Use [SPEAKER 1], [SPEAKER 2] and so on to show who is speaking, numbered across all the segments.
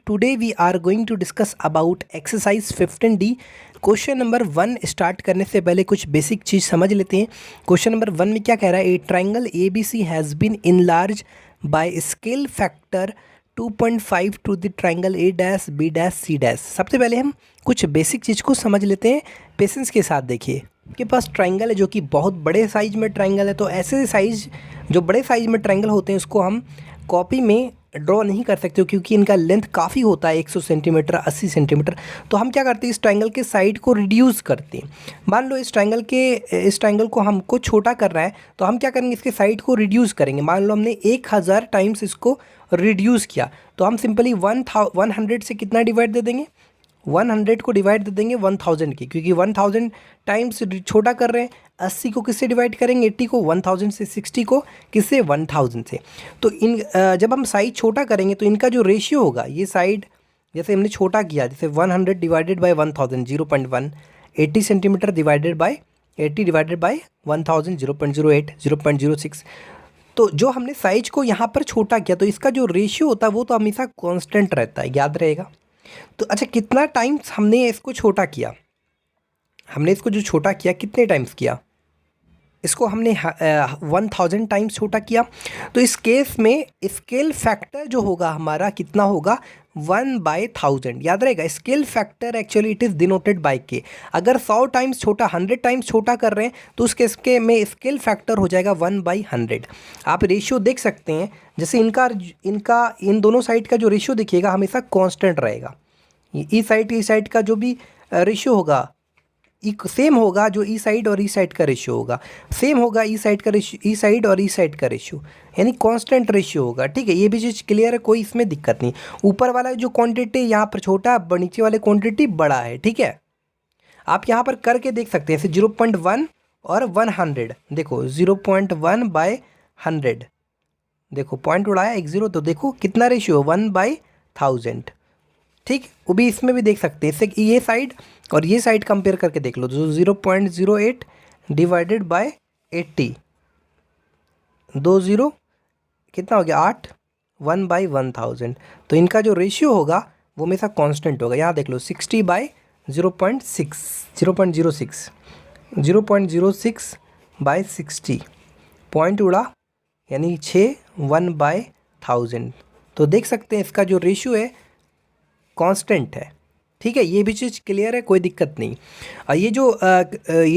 [SPEAKER 1] today we are going to discuss about exercise 15D। Question number 1 start करने से पहले कुछ बेसिक चीज़ समझ लेते हैं। क्वेश्चन नंबर 1 में क्या कह रहा है, a triangle A B C has been enlarge by scale factor 2.5 to the triangle A dash B dash C dash. सबसे पहले हम कुछ बेसिक चीज़ को समझ लेते हैं, पेशेंस के साथ। देखिए आपके पास ट्राइंगल है जो कि बहुत बड़े साइज में ट्राइंगल है, तो ऐसे साइज जो बड़े साइज में ट्राइंगल होते हैं उसको हम कॉपी में ड्रॉ नहीं कर सकते क्योंकि इनका लेंथ काफ़ी होता है, 100 सेंटीमीटर 80 सेंटीमीटर। तो हम क्या करते हैं, इस ट्राइंगल के साइड को रिड्यूस करते हैं। मान लो इस ट्राइंगल को हमको छोटा करना है, तो हम क्या करेंगे, इसके साइड को रिड्यूस करेंगे। मान लो हमने 1000 टाइम्स इसको रिड्यूस किया, तो हम सिंपली 100 से कितना डिवाइड दे देंगे, 100 को डिवाइड दे देंगे 1000 की, क्योंकि 1000 टाइम्स छोटा कर रहे हैं। 80 को किससे डिवाइड करेंगे, 80 को 1000 से, 60 को किससे, 1000 से। तो जब हम साइज छोटा करेंगे तो इनका जो रेशियो होगा, ये साइड जैसे हमने छोटा किया, जैसे 100 divided by 1000 0.1, 80 centimetre divided by 80 divided by 1000 0.08 0.06। तो जो हमने साइज को यहाँ पर छोटा किया, तो इसका जो रेशियो होता है वो तो हमेशा कांस्टेंट रहता है, याद रहेगा। तो अच्छा, कितना टाइम्स हमने इसको छोटा किया, हमने इसको जो छोटा किया कितने टाइम्स किया, इसको हमने 1000 टाइम्स छोटा किया। तो इस केस में स्केल फैक्टर जो होगा हमारा कितना होगा, 1/1000। याद रहेगा, scale factor actually it is denoted by के। अगर 100 टाइम्स छोटा, 100 टाइम्स छोटा कर रहे हैं तो उस केस के में स्केल फैक्टर हो जाएगा 1/100। आप रेशियो देख सकते हैं, जैसे इनका इन दोनों साइड का जो रेशियो दिखिएगा हमेशा कांस्टेंट रहेगा। ई साइड का जो भी रेशियो होगा सेम होगा, जो ई साइड और ई साइड का रेशियो होगा सेम होगा, ई साइड और ई साइड का रेशियो यानी कांस्टेंट रेशियो होगा। ठीक है, ये भी चीज़ क्लियर है, कोई इसमें दिक्कत नहीं। ऊपर वाला जो क्वांटिटी यहाँ पर छोटा, नीचे वाले क्वांटिटी बड़ा है। ठीक है, आप यहाँ पर करके देख सकते हैं, जैसे 0.1 और 100। देखो 0.1/100, देखो पॉइंट उड़ाया 1 0, तो देखो कितना रेशियो, 1/1000। ठीक, वो भी इसमें भी देख सकते हैं, इससे ये साइड और ये साइड कंपेयर करके देख लो, जो 0.08 डिवाइडेड बाय 80, 20 कितना हो गया, 8, 1/1000। तो इनका जो रेशियो होगा वो हमेशा कांस्टेंट होगा। यहाँ देख लो 60/0.6 पॉइंट उड़ा यानी 6, 1/1000। तो देख सकते हैं इसका जो रेशियो है कांस्टेंट है। ठीक है, ये भी चीज़ क्लियर है, कोई दिक्कत नहीं। और ये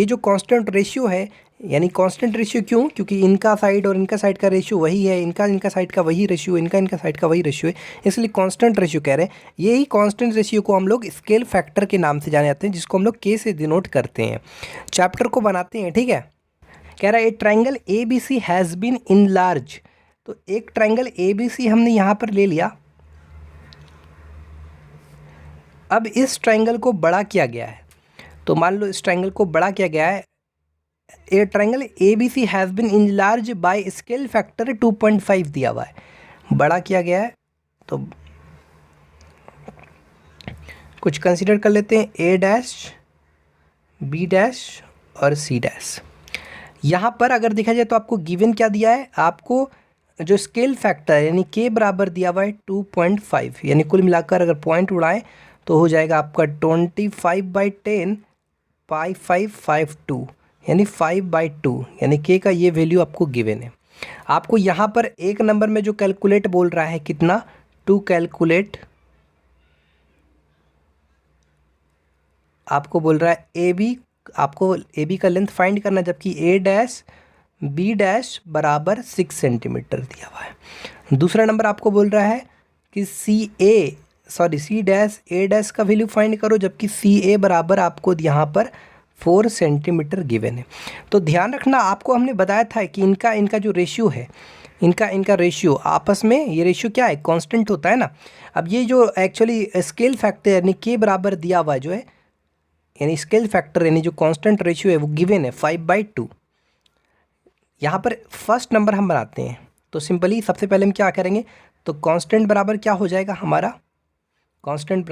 [SPEAKER 1] जो कांस्टेंट रेशियो है, यानी कांस्टेंट रेशियो क्यों, क्योंकि इनका साइड और इनका साइड का रेशियो वही है, इनका साइड का वही रेशियो, इनका साइड का वही रेशियो है, इसलिए कांस्टेंट रेशियो कह रहे हैं। यही कांस्टेंट रेशियो को हम लोग स्केल फैक्टर के नाम से जाने जाते हैं, जिसको हम लोग के से डिनोट करते हैं। चैप्टर को बनाते हैं। ठीक है, कह रहा है a triangle A B C has been enlarge. तो एक ट्राइंगल ए बी सी हमने यहाँ पर ले लिया, अब इस ट्राइंगल को बड़ा किया गया है। तो मान लो इस ट्राइंगल को बड़ा किया गया है, a triangle A B C has been enlarge by scale factor 2.5 दिया हुआ है, बड़ा किया गया है। तो कुछ कंसीडर कर लेते हैं, ए डैश बी डैश और सी डैश। यहाँ पर अगर देखा जाए तो आपको गिवन क्या दिया है, आपको जो स्केल फैक्टर यानी के बराबर दिया हुआ है 2.5, यानी कुल मिलाकर अगर पॉइंट उड़ाएं तो हो जाएगा आपका 25/10 5,552 यानी 5/2, यानी के का ये वैल्यू आपको गिवन है। आपको यहाँ पर एक नंबर में जो कैलकुलेट बोल रहा है कितना, टू कैलकुलेट, आपको बोल रहा है ए बी, आपको ए बी का लेंथ फाइंड करना, जबकि ए डैश बी डैश बराबर 6 सेंटीमीटर दिया हुआ है। दूसरा नंबर आपको बोल रहा है कि सी डैश ए डैश का वैल्यू फाइंड करो, जबकि सी ए बराबर आपको यहाँ पर 4 सेंटीमीटर गिवन है। तो ध्यान रखना, आपको हमने बताया था कि इनका जो रेशियो है, इनका रेशियो आपस में, ये रेशियो क्या है, कांस्टेंट होता है ना। अब ये जो एक्चुअली स्केल फैक्टर यानी के बराबर दिया हुआ जो है, यानी स्केल फैक्टर यानी जो कांस्टेंट रेशियो है वो गिवन है 5/2। यहाँ पर फर्स्ट नंबर हम बनाते हैं, तो सिंपली सबसे पहले हम क्या करेंगे, तो कांस्टेंट बराबर क्या हो जाएगा हमारा, कांस्टेंट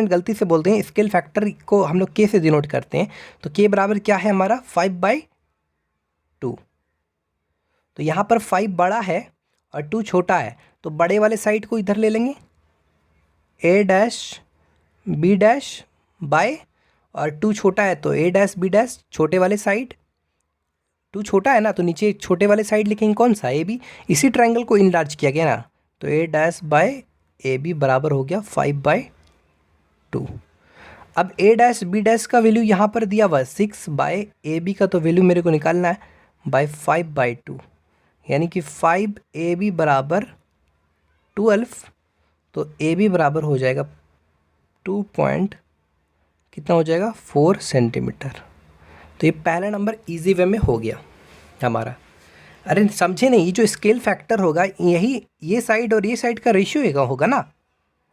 [SPEAKER 1] गलती से बोलते हैं, स्केल फैक्टर को हम लोग के से डिनोट करते हैं। तो के बराबर क्या है हमारा, 5/2। तो यहाँ पर 5 बड़ा है और 2 छोटा है, तो बड़े वाले साइड को इधर ले लेंगे, ए डैश बी डैश बाय, और 2 छोटा है तो ए डैश बी डैश, छोटे वाले साइड 2 छोटा है ना तो नीचे छोटे वाले साइड लिखेंगे कौन सा, ए बी। इसी ट्रायंगल को इनलार्ज किया गया ना, तो ए डैश बाय ए बी बराबर हो गया 5/2। अब ए डैश बी डैश का वैल्यू यहाँ पर दिया हुआ है 6 बाय ए बी का तो वैल्यू मेरे को निकालना है बाय 5/2, यानी कि 5 ए बी बराबर 12, तो ए बी बराबर हो जाएगा 2 पॉइंट कितना हो जाएगा 4 सेंटीमीटर। तो ये पहला नंबर इजी वे में हो गया हमारा। अरे समझे नहीं, ये जो स्केल फैक्टर होगा यही ये साइड और ये साइड का रेशियो होगा ना,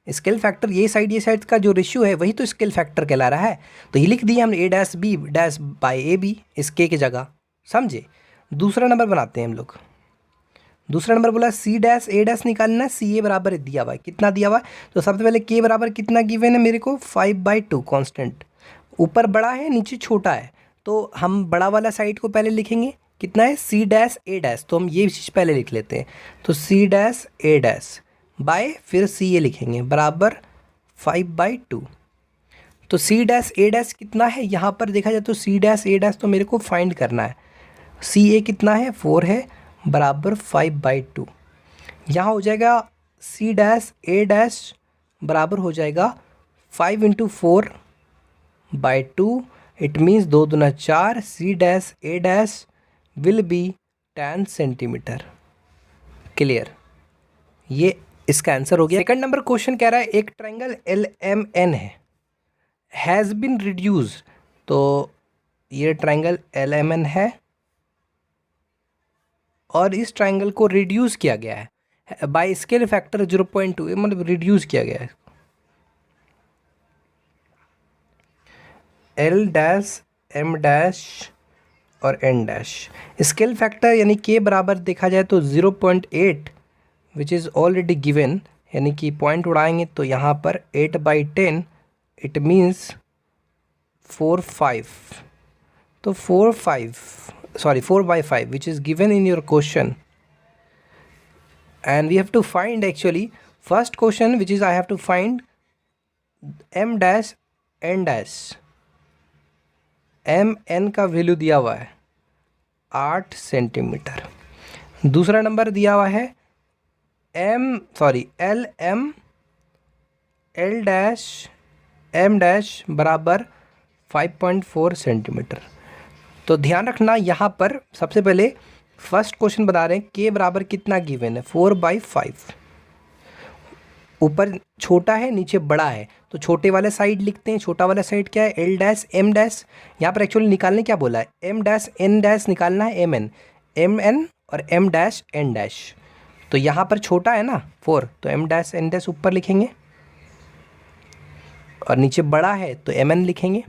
[SPEAKER 1] स्केल फैक्टर ये साइड का जो रेशियो है वही तो स्केल फैक्टर कहला रहा है। तो ये लिख दिया हमने A dash B dash by A B इस के जगह, समझे। दूसरा नंबर बनाते हैं हम लोग। दूसरा नंबर बोला सी डैश ए डैश निकालना है, सी ए बराबर दिया हुआ है, कितना दिया हुआ है, तो सबसे पहले के बराबर कितना गिवन है मेरे को 5/2 कांस्टेंट, ऊपर बड़ा है नीचे छोटा है, तो हम बड़ा वाला साइड को पहले लिखेंगे, कितना है सी डैश ए डैश, तो हम ये चीज़ पहले लिख लेते हैं, तो C dash A dash by फिर सी ए लिखेंगे बराबर 5/2। तो सी डैश ए डैश कितना है यहाँ पर देखा जाए तो सी डैश ए डैश तो मेरे को फाइंड करना है, सी ए कितना है 4 है बराबर 5/2। यहाँ हो जाएगा सी डैश ए डैश बराबर हो जाएगा 5 × 4/2, इट मीन्स 2 दूना 4, C dash A dash will be 10 centimetre. Clear, ये इसका आंसर हो गया। सेकंड नंबर क्वेश्चन कह रहा है एक ट्रायंगल एल एम एन है, हैज़ बिन रिड्यूस, तो ये ट्रायंगल एल एम एन है और इस ट्रायंगल को रिड्यूस किया गया है बाय स्केल फैक्टर 0.2, मतलब रिड्यूस किया गया है। एल डैश एम डैश और एन डैश, स्केल फैक्टर यानी के बराबर देखा जाए तो 0.8 विच इज़ ऑलरेडी गिवन, यानी कि पॉइंट उड़ाएंगे तो यहाँ पर 8/10 इट मीन्स 4/5, तो 4/5 which is given in your question, and we have to find actually first question which is I have to find m dash n dash, m n का value दिया हुआ है 8 सेंटीमीटर। दूसरा number दिया हुआ है L dash M dash बराबर 5.4 centimetre. तो ध्यान रखना यहाँ पर सबसे पहले फर्स्ट क्वेश्चन बता रहे हैं के बराबर कितना गिवन है 4/5, ऊपर छोटा है नीचे बड़ा है, तो छोटे वाले साइड लिखते हैं, छोटा वाला साइड क्या है एल डैश एम डैश, यहाँ पर एक्चुअली निकालने क्या बोला है एम डैश एन डैश निकालना है, एम एन और एम डैश एन डैश, तो यहाँ पर छोटा है ना 4, तो एम डैश एन डैश ऊपर लिखेंगे और नीचे बड़ा है तो एम एन लिखेंगे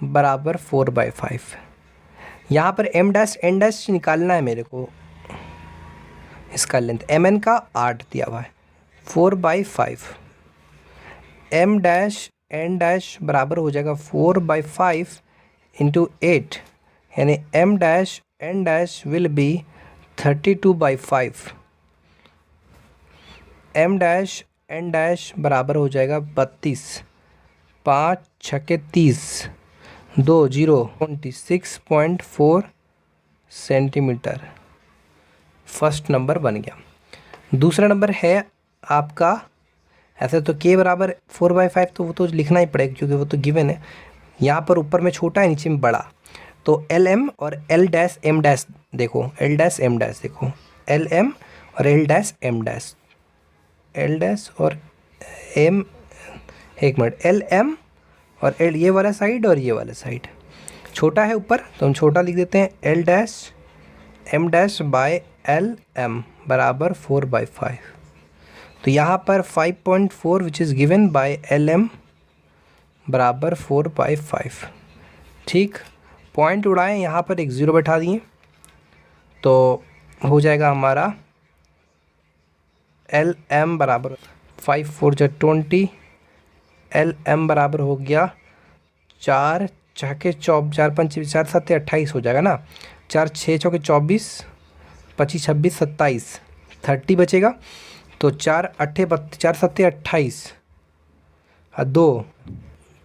[SPEAKER 1] बराबर 4/5। यहाँ पर एम डैश एन डैश निकालना है मेरे को, इसका लेंथ एम एन का 8 दिया हुआ है 4/5, एम डैश एन डैश बराबर हो जाएगा 4/5 × 8, यानी M dash N dash will be 32/5, M dash N dash बराबर हो जाएगा 32, 5 छक्के 30, 2 0 26.4 सेंटीमीटर। फर्स्ट नंबर बन गया। दूसरा नंबर है आपका, ऐसे तो के बराबर 4/5 तो वो तो लिखना ही पड़ेगा क्योंकि वो तो गिवन है, यहाँ पर ऊपर में छोटा है नीचे में बड़ा, तो एल एम और एल डैश एम डैश देखो, एल डैश एम डैश देखो, एल एम और L dash M dash, L dash और एम, एक मिनट, एल एम और एल, ये वाला साइड और ये वाला साइड छोटा है ऊपर तो हम छोटा लिख देते हैं, L dash M dash by L M बराबर 4/5, तो यहाँ पर 5.4 which is given by L M बराबर 4/5। ठीक, पॉइंट उड़ाएं, यहाँ पर एक 0 बैठा दिए तो हो जाएगा हमारा एल एम बराबर 5 4 20, एल एम बराबर हो गया 4 छक्के 4 5 4 7 28 हो जाएगा ना, 4 6 चौके 24, 25 26 27 30 बचेगा। तो 4 7 28 और 2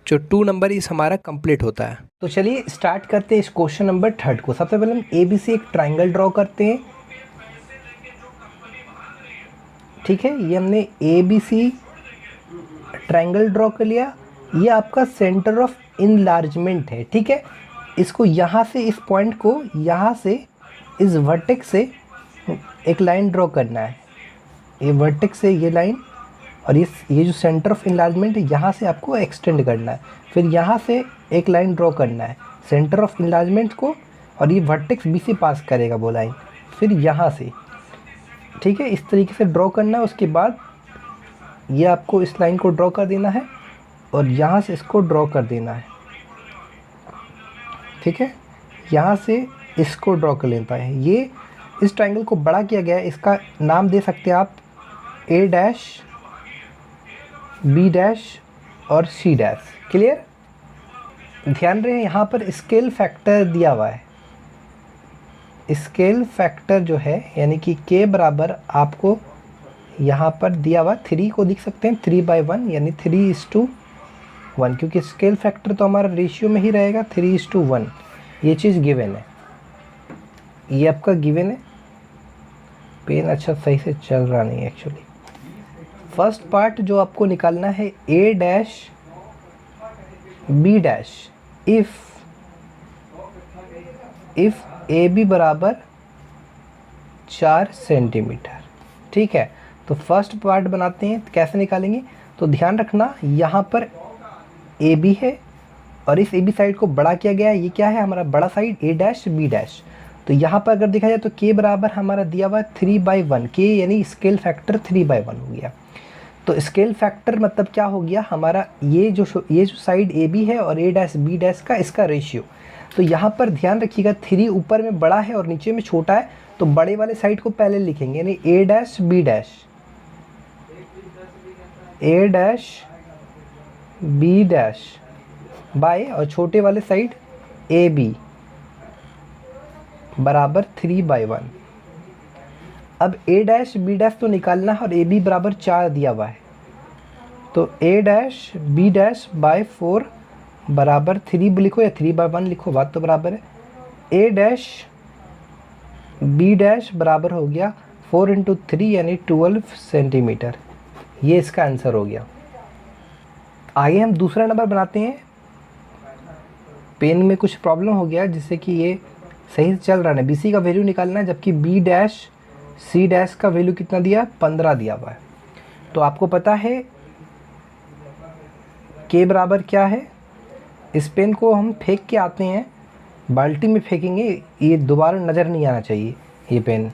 [SPEAKER 1] जो 2 नंबर इस हमारा कंप्लीट होता है। तो चलिए स्टार्ट करते हैं इस क्वेश्चन नंबर 3 को। सबसे पहले हम ABC एक ट्राइंगल ड्रॉ करते हैं। ठीक है, ये हमने ABC ट्राइंगल ड्रॉ कर लिया। ये आपका सेंटर ऑफ इनलार्जमेंट है। ठीक है, इसको यहाँ से इस पॉइंट को यहाँ से इस वर्टेक्स से एक लाइन ड्रॉ करना है। ये वर्टेक्स से ये लाइन और ये जो सेंटर ऑफ इनलार्जमेंट है यहाँ से आपको एक्सटेंड करना है। फिर यहाँ से एक लाइन ड्रॉ करना है सेंटर ऑफ इनलार्जमेंट को, और ये वर्टेक्स बी से पास करेगा वो लाइन। फिर यहाँ से, ठीक है, इस तरीके से ड्रॉ करना है। उसके बाद ये आपको इस लाइन को ड्रॉ कर देना है और यहाँ से इसको ड्रॉ कर देना है। ठीक है, यहाँ से इसको ड्रॉ कर लेता है। ये इस ट्रायंगल को बड़ा किया गया है, इसका नाम दे सकते हैं आप A डैश B डैश और C डैश। क्लियर? ध्यान रहे यहाँ पर स्केल फैक्टर दिया हुआ है। स्केल फैक्टर जो है यानी कि K बराबर आपको यहाँ पर दिया हुआ 3 को देख सकते हैं 3/1 यानी 3:1, क्योंकि स्केल फैक्टर तो हमारा रेशियो में ही रहेगा 3:1। ये चीज़ गिवन है, ये आपका गिवन है। पेन अच्छा सही से चल रहा नहीं एक्चुअली। फर्स्ट पार्ट जो आपको निकालना है A dash B dash if AB बराबर 4 सेंटीमीटर। ठीक है, तो फर्स्ट पार्ट बनाते हैं। कैसे निकालेंगे? तो ध्यान रखना यहाँ पर AB है और इस AB साइड को बड़ा किया गया है। ये क्या है? हमारा बड़ा side A dash B dash. तो यहाँ पर अगर देखा जाए तो K बराबर हमारा दिया हुआ 3/1। K यानी स्केल फैक्टर 3/1 हो गया। तो स्केल फैक्टर मतलब क्या हो गया हमारा, ये जो साइड AB है और A डैश B डैश का इसका रेशियो। तो यहाँ पर ध्यान रखिएगा 3 ऊपर में बड़ा है और नीचे में छोटा है, तो बड़े वाले साइड को पहले लिखेंगे यानी A dash B dash, A dash B dash by, और छोटे वाले साइड AB बराबर 3/1। अब A डैश B डैश तो निकालना है और AB बराबर 4 दिया हुआ है, तो A dash B dash by 4 बराबर 3 लिखो या 3/1 लिखो, बात तो बराबर है। A डैश B डैश बराबर हो गया 4 × 3 यानी 12 सेंटीमीटर। ये इसका आंसर हो गया। आगे हम दूसरा नंबर बनाते हैं। पेन में कुछ प्रॉब्लम हो गया जिससे कि ये सही से चल रहा है। BC का वैल्यू निकालना है, जबकि B डैश C डैश का वैल्यू कितना दिया? 15 दिया हुआ है। तो आपको पता है K बराबर क्या है। इस पेन को हम फेंक के आते हैं, बाल्टी में फेंकेंगे, ये दोबारा नज़र नहीं आना चाहिए ये पेन।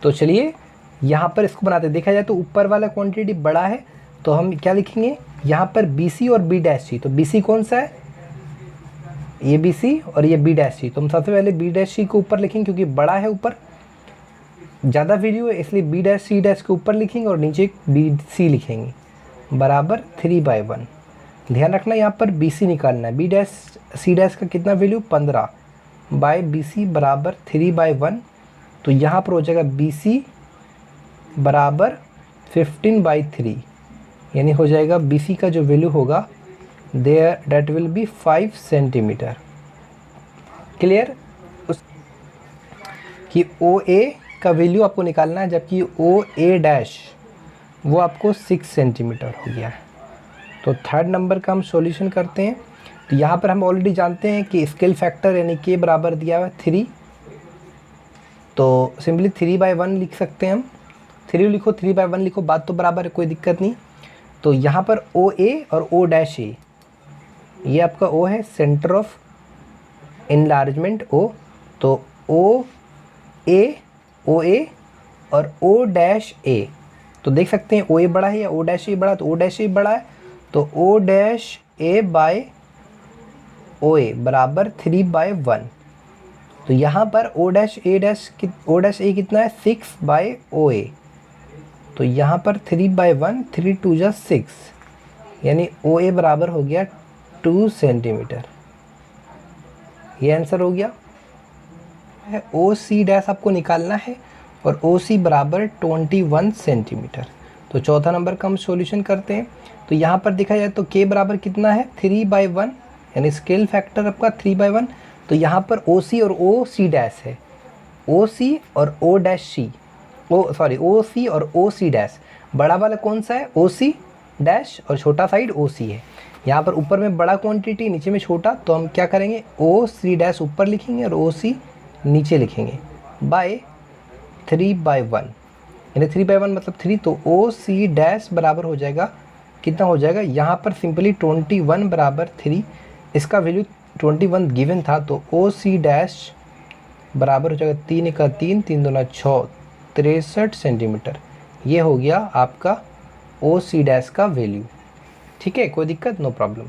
[SPEAKER 1] तो चलिए यहाँ पर इसको बनाते हैं। देखा जाए तो ऊपर वाला क्वांटिटी बड़ा है, तो हम क्या लिखेंगे यहाँ पर BC और B डैश C। तो BC कौन सा है? ये BC और ये B डैश C। तो हम सबसे पहले B डैश C को ऊपर लिखेंगे क्योंकि बड़ा है, ऊपर ज़्यादा वैल्यू है, इसलिए B डैश C डैश के ऊपर लिखेंगे और नीचे BC लिखेंगे बराबर 3/1। ध्यान रखना यहाँ पर BC निकालना है। B डैश C डैश का कितना वैल्यू? 15 बाय BC बराबर 3/1। तो यहाँ पर हो जाएगा BC बराबर 15/3 यानी हो जाएगा BC का जो वैल्यू होगा that will be 5 centimetre. Clear? कि OA का वैल्यू आपको निकालना है, जबकि OA डैश वो आपको 6 सेंटीमीटर हो गया है। तो थर्ड नंबर का हम सॉल्यूशन करते हैं। तो यहाँ पर हम ऑलरेडी जानते हैं कि स्केल फैक्टर यानी K बराबर दिया हुआ है 3, तो सिंपली 3/1 लिख सकते हैं हम। 3 लिखो 3/1 लिखो, बात तो बराबर है, कोई दिक्कत नहीं। तो यहाँ पर OA और O डैश A, ये आपका O है, सेंटर ऑफ इनलार्जमेंट O। तो OA और O डैश A, तो देख सकते हैं OA बड़ा है या O डैश A बड़ा, तो O डैश A बड़ा है, तो O dash A by OA बराबर 3/1। तो यहाँ पर O डैश A कितना है? 6/OA। तो यहाँ पर 3/1, 3 2 जा 6 यानी OA बराबर हो गया 2 सेंटीमीटर। ये आंसर हो गया। है ओ सी डैश आपको निकालना है और ओ सी बराबर 21 सेंटीमीटर। तो चौथा नंबर का हम सॉल्यूशन करते हैं। तो यहाँ पर देखा जाए तो के बराबर कितना है 3/1, यानी स्केल फैक्टर आपका 3/1। तो यहाँ पर ओ सी और ओ सी डैश है, ओ सी और ओ डैश सी, ओ सी और ओ सी डैश। बड़ा वाला कौन सा है ओ सी डैश और छोटा साइड ओ सी है। यहाँ पर ऊपर में बड़ा क्वांटिटी नीचे में छोटा, तो हम क्या करेंगे ओ सी डैश ऊपर लिखेंगे और ओ सी नीचे लिखेंगे बाय 3/1, यानी 3/1 मतलब 3। तो ओ सी डैश बराबर हो जाएगा कितना हो जाएगा यहाँ पर सिंपली 21 बराबर 3, इसका वैल्यू 21 गिवन था। तो ओ सी डैश बराबर हो जाएगा 3 का 3, 3 दूना 6, 63 सेंटीमीटर। ये हो गया आपका ओ सी डैश का वैल्यू। ठीक है, कोई दिक्कत, नो प्रॉब्लम।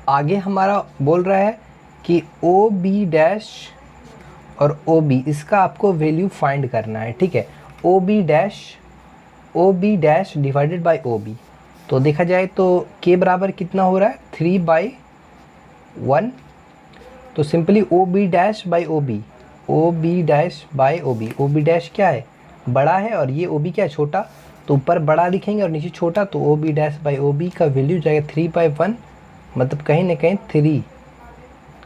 [SPEAKER 1] आगे हमारा बोल रहा है कि ओ बी डैश और ओ बी, इसका आपको वैल्यू फाइंड करना है। ठीक है, O B dash divided by O B. तो देखा जाए तो के बराबर कितना हो रहा है 3/1। तो simply O B dash by O B, O B dash by O B. O B dash क्या है बड़ा है और ये ओ बी क्या है छोटा, तो ऊपर बड़ा लिखेंगे और नीचे छोटा। तो O B dash by O B का वैल्यू जाएगा 3/1, मतलब कहीं ना कहीं 3।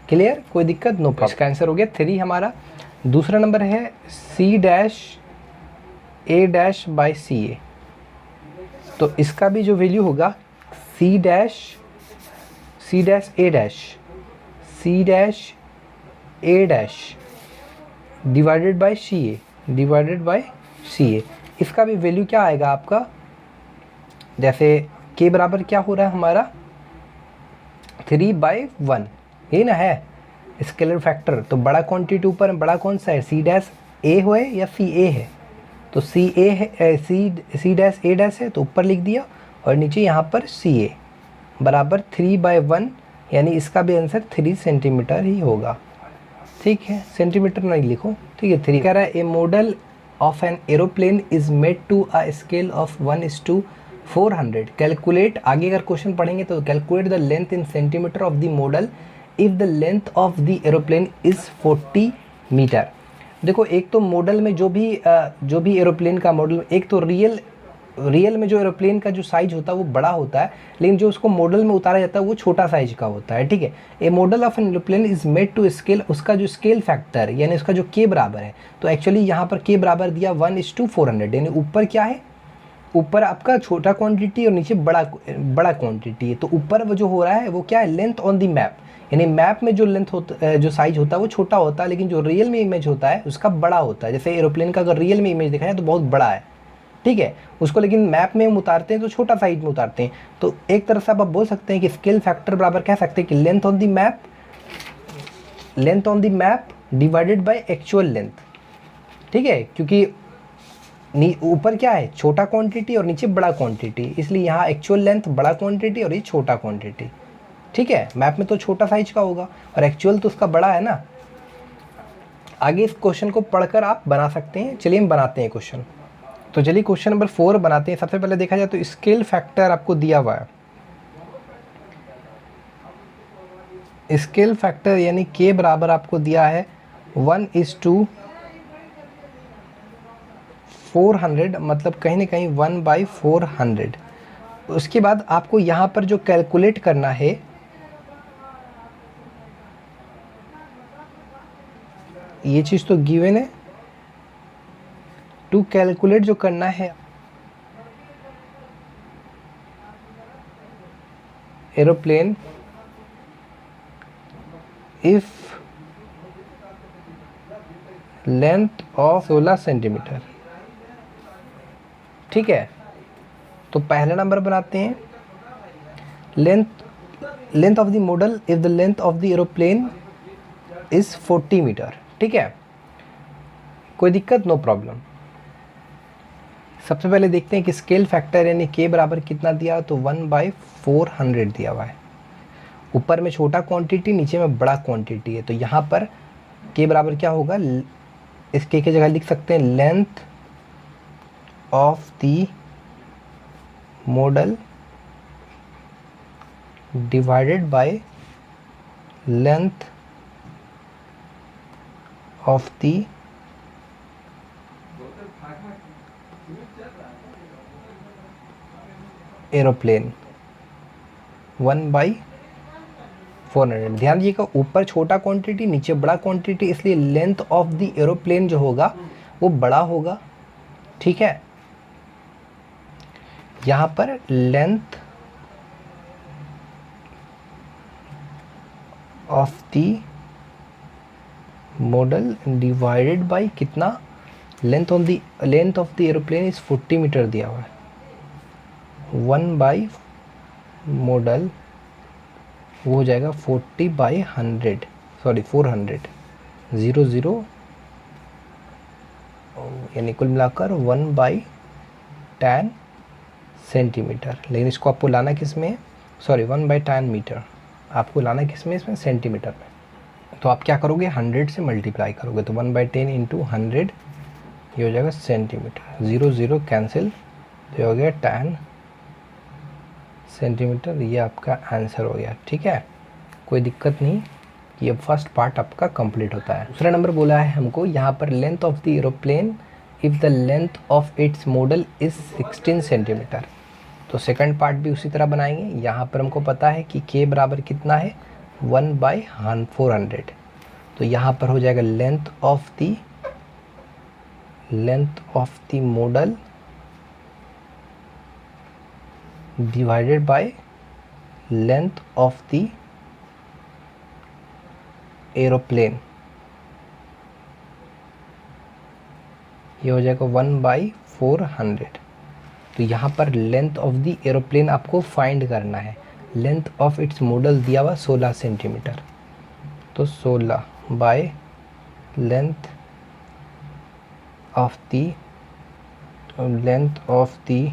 [SPEAKER 1] क्लियर, कोई दिक्कत, नो प्रॉब्लम। इसका आंसर हो गया 3 हमारा। दूसरा नंबर है C dash A dash by C A. तो इसका भी जो वैल्यू होगा C dash A dash divided by C A. इसका भी वैल्यू क्या आएगा आपका, जैसे के बराबर क्या हो रहा है हमारा 3/1, यही ना है स्केलर फैक्टर। तो बड़ा क्वांटिटी ऊपर बड़ा कौन सा है सी डैश ए हो है या सी ए है, तो सी ए है, सी डैश ए डैश है तो ऊपर लिख दिया और नीचे यहाँ पर सी ए बराबर 3/1, यानी इसका भी आंसर 3 सेंटीमीटर ही होगा। ठीक है, सेंटीमीटर नहीं लिखो, ठीक है 3। कह रहा है a model of an aeroplane is made to a scale of 1:400। Calculate, आगे अगर क्वेश्चन पढ़ेंगे तो calculate the length in centimetre of the model if the length of the aeroplane is 40 metre. देखो एक तो मॉडल में जो भी एरोप्लेन का मॉडल, एक तो रियल में जो एरोप्लेन का जो साइज होता है वो बड़ा होता है, लेकिन जो उसको मॉडल में उतारा जाता है वो छोटा साइज का होता है। ठीक है, a model of an aeroplane is made to scale, उसका जो स्केल फैक्टर यानी उसका जो के बराबर है, तो एक्चुअली यहाँ पर के बराबर दिया 1:400, यानी ऊपर क्या है, ऊपर आपका छोटा क्वांटिटी और नीचे बड़ा क्वांटिटी है। तो ऊपर वो जो हो रहा है वो क्या है लेंथ ऑन द मैप, यानी मैप में जो लेंथ होता जो साइज होता है वो छोटा होता है, लेकिन जो रियल में इमेज होता है उसका बड़ा होता है। जैसे एरोप्लेन का अगर रियल में इमेज देखा जाए तो बहुत बड़ा है, ठीक है, उसको लेकिन मैप में हम उतारते हैं तो छोटा साइज में उतारते हैं। तो एक तरह से आप बोल सकते हैं कि स्केल फैक्टर बराबर कह सकते हैं कि length on the map divided by actual length. ठीक है, क्योंकि ऊपर क्या है छोटा क्वांटिटी और नीचे बड़ा क्वांटिटी, इसलिए यहाँ एक्चुअल लेंथ बड़ा क्वांटिटी और ये छोटा क्वांटिटी। ठीक है, मैप में तो छोटा साइज का होगा और एक्चुअल तो उसका बड़ा है ना। आगे इस क्वेश्चन को पढ़कर आप बना सकते हैं। चलिए हम बनाते हैं क्वेश्चन। तो चलिए क्वेश्चन नंबर 4 बनाते हैं। सबसे पहले देखा जाए तो स्केल फैक्टर आपको दिया हुआ है, स्केल फैक्टर यानी के बराबर आपको दिया है 1:400, मतलब कहीं ना कहीं 1/400। उसके बाद आपको यहाँ पर जो कैलकुलेट करना है, ये चीज़ तो गिवन है, टू कैलकुलेट जो करना है aeroplane if length of 16 centimetre. ठीक है, तो पहला नंबर बनाते हैं length of the model if the length of the aeroplane is 40 metre. ठीक है, कोई दिक्कत, नो प्रॉब्लम। सबसे पहले देखते हैं कि स्केल फैक्टर यानी के बराबर कितना दिया, तो 1/400 दिया हुआ है। ऊपर में छोटा क्वांटिटी नीचे में बड़ा क्वांटिटी है, तो यहाँ पर के बराबर क्या होगा, इस के जगह लिख सकते हैं length of the model divided by length of the aeroplane 1/400। ध्यान दीजिएगा, ऊपर छोटा क्वांटिटी नीचे बड़ा क्वांटिटी, इसलिए लेंथ ऑफ द एरोप्लेन जो होगा वो बड़ा होगा। ठीक है, यहाँ पर length of the model divided by कितना, length of the aeroplane is 40 metre दिया हुआ है, 1 मॉडल वो हो जाएगा 40/100, सॉरी 400, 00 यानी कुल मिलाकर 1/10 सेंटीमीटर। लेकिन इसको आपको लाना किस में, सॉरी 1/10 मीटर, आपको लाना किस में, इसमें सेंटीमीटर में। तो आप क्या करोगे, 100 से मल्टीप्लाई करोगे, तो 1/10 इंटू 100 ये हो जाएगा सेंटीमीटर, 00 कैंसिल, तो ये हो गया 10 सेंटीमीटर। ये आपका आंसर हो गया। ठीक है, कोई दिक्कत नहीं, ये फर्स्ट पार्ट आपका कंप्लीट होता है। दूसरा नंबर बोला है हमको यहाँ पर length of the aeroplane if the length of its model is 16 centimetre. तो सेकंड पार्ट भी उसी तरह बनाएंगे। यहाँ पर हमको पता है कि k बराबर कितना है, 1/400। तो यहाँ पर हो जाएगा length of the model divided by length of the aeroplane, ये हो जाएगा 1/400। तो यहाँ पर लेंथ ऑफ द एरोप्लेन आपको फाइंड करना है। लेंथ ऑफ इट्स मॉडल दिया हुआ 16 सेंटीमीटर, तो 16 by length of the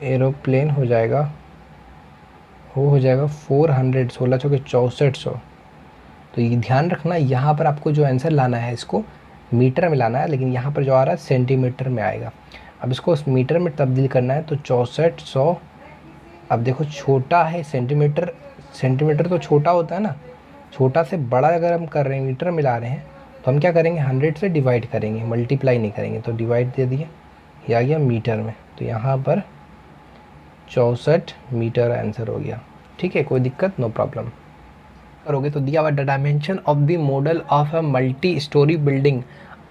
[SPEAKER 1] aeroplane हो जाएगा, वो हो जाएगा 400, 16 चौके 6400। तो ये ध्यान रखना, यहाँ पर आपको जो आंसर लाना है इसको मीटर में लाना है, लेकिन यहाँ पर जो आ रहा है सेंटीमीटर में आएगा। अब इसको मीटर में तब्दील करना है, तो 6400। अब देखो छोटा है सेंटीमीटर तो छोटा होता है ना, छोटा से बड़ा अगर हम कर रहे हैं, मीटर में ला रहे हैं, तो हम क्या करेंगे, 100 से डिवाइड करेंगे, मल्टीप्लाई नहीं करेंगे। तो डिवाइड दे दिए, ये आ गया मीटर में, तो यहाँ पर 64 मीटर आंसर हो गया। ठीक है, कोई दिक्कत, नो प्रॉब्लम। करोगे तो दिया हुआ the dimension of the model of a multi storey building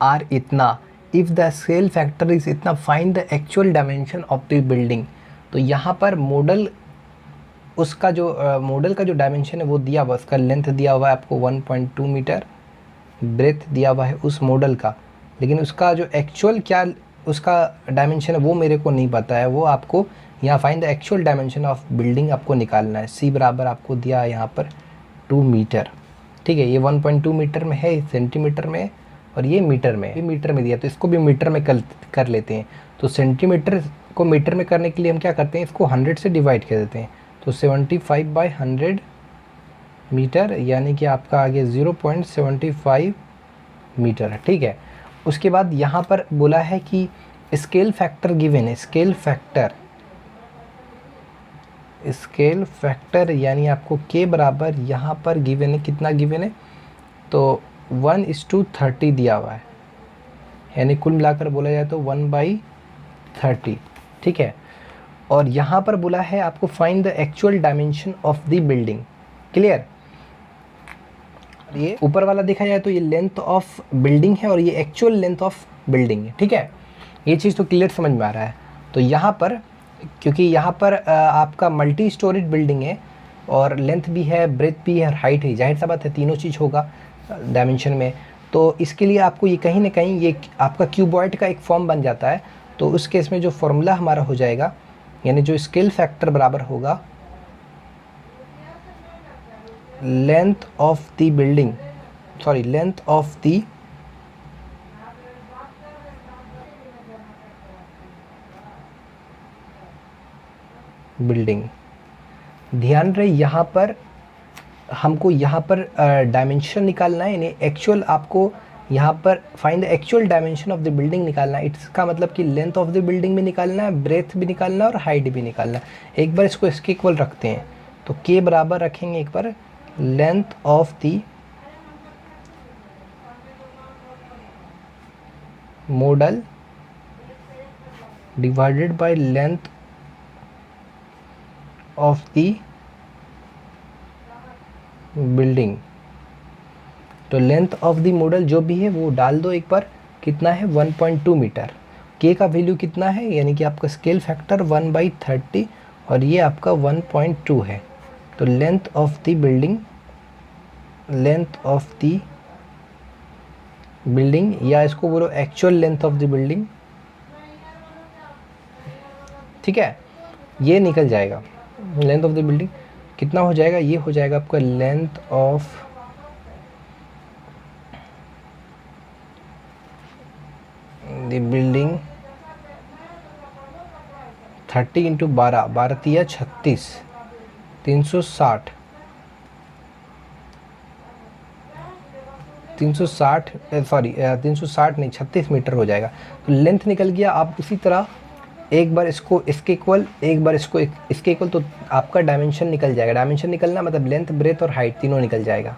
[SPEAKER 1] are इतना, if the scale factor is इतना, find the actual dimension of the building. तो यहाँ पर मॉडल, उसका जो मॉडल का जो डायमेंशन है वो दिया हुआ, उसका लेंथ दिया हुआ है आपको 1.2 मीटर, ब्रेथ दिया हुआ है उस मॉडल का, लेकिन उसका जो एक्चुअल क्या उसका डायमेंशन है वो मेरे को नहीं पता है। वो आपको यहाँ find the actual dimension of building आपको निकालना है। सी बराबर आपको दिया है यहाँ पर 2 मीटर। ठीक है, ये 1.2 मीटर में है, सेंटीमीटर में, और ये मीटर में, ये मीटर में दिया, तो इसको भी मीटर में कर लेते हैं। तो सेंटीमीटर को मीटर में करने के लिए हम क्या करते हैं, इसको 100 से डिवाइड कर देते हैं। तो 75/100 मीटर, यानी कि आपका आगे 0.75 मीटर है। ठीक है, उसके बाद यहाँ पर बोला है कि स्केल फैक्टर गिवन है, स्केल फैक्टर यानी आपको k बराबर यहाँ पर गिवन है, कितना गिवन है, तो 1:30 दिया हुआ है, यानी कुल मिलाकर बोला जाए तो 1/30। ठीक है, और यहाँ पर बोला है आपको find the actual dimension of the building. Clear, ये ऊपर वाला देखा जाए तो ये लेंथ ऑफ बिल्डिंग है और ये एक्चुअल लेंथ ऑफ बिल्डिंग है। ठीक है, ये चीज़ तो क्लियर समझ में आ रहा है। तो यहाँ पर क्योंकि यहाँ पर आपका मल्टी स्टोरीड बिल्डिंग है और लेंथ भी है, ब्रेथ भी है और हाइट है, जाहिर सा बात है तीनों चीज़ होगा डायमेंशन में। तो इसके लिए आपको ये कहीं ना कहीं ये आपका क्यूबॉइड का एक फॉर्म बन जाता है। तो उस केस में जो फॉर्मूला हमारा हो जाएगा, यानी जो स्केल फैक्टर बराबर होगा length of the building, sorry length of the building. ध्यान रहे यहाँ पर हमको यहाँ पर डायमेंशन निकालना है, यानी एक्चुअल आपको यहाँ पर find the actual dimension of the building निकालना है। इसका मतलब कि लेंथ ऑफ द बिल्डिंग भी निकालना है, ब्रेथ भी निकालना है और हाइट भी निकालना है। एक बार इसको इसके इक्वल रखते हैं, तो k बराबर रखेंगे एक बार length of the modal divided by length of the building। तो लेंथ ऑफ द मॉडल जो भी है वो डाल दो एक बार, कितना है 1.2 मीटर। के का वैल्यू कितना है, यानी कि आपका स्केल फैक्टर 1/30 और ये आपका 1.2 है। तो लेंथ ऑफ द बिल्डिंग या इसको बोलो actual length of the building, ठीक है, ये निकल जाएगा। लेंथ ऑफ द बिल्डिंग कितना हो जाएगा, ये हो जाएगा आपका लेंथ ऑफ द बिल्डिंग 30 × 12, 12 × 36, 360 नहीं 36 मीटर हो जाएगा। तो लेंथ निकल गया। आप उसी तरह एक बार इसको इसके इक्वल, एक बार इसको इसके इक्वल, तो आपका डायमेंशन निकल जाएगा। डायमेंशन निकलना मतलब लेंथ, ब्रेथ और हाइट तीनों निकल जाएगा।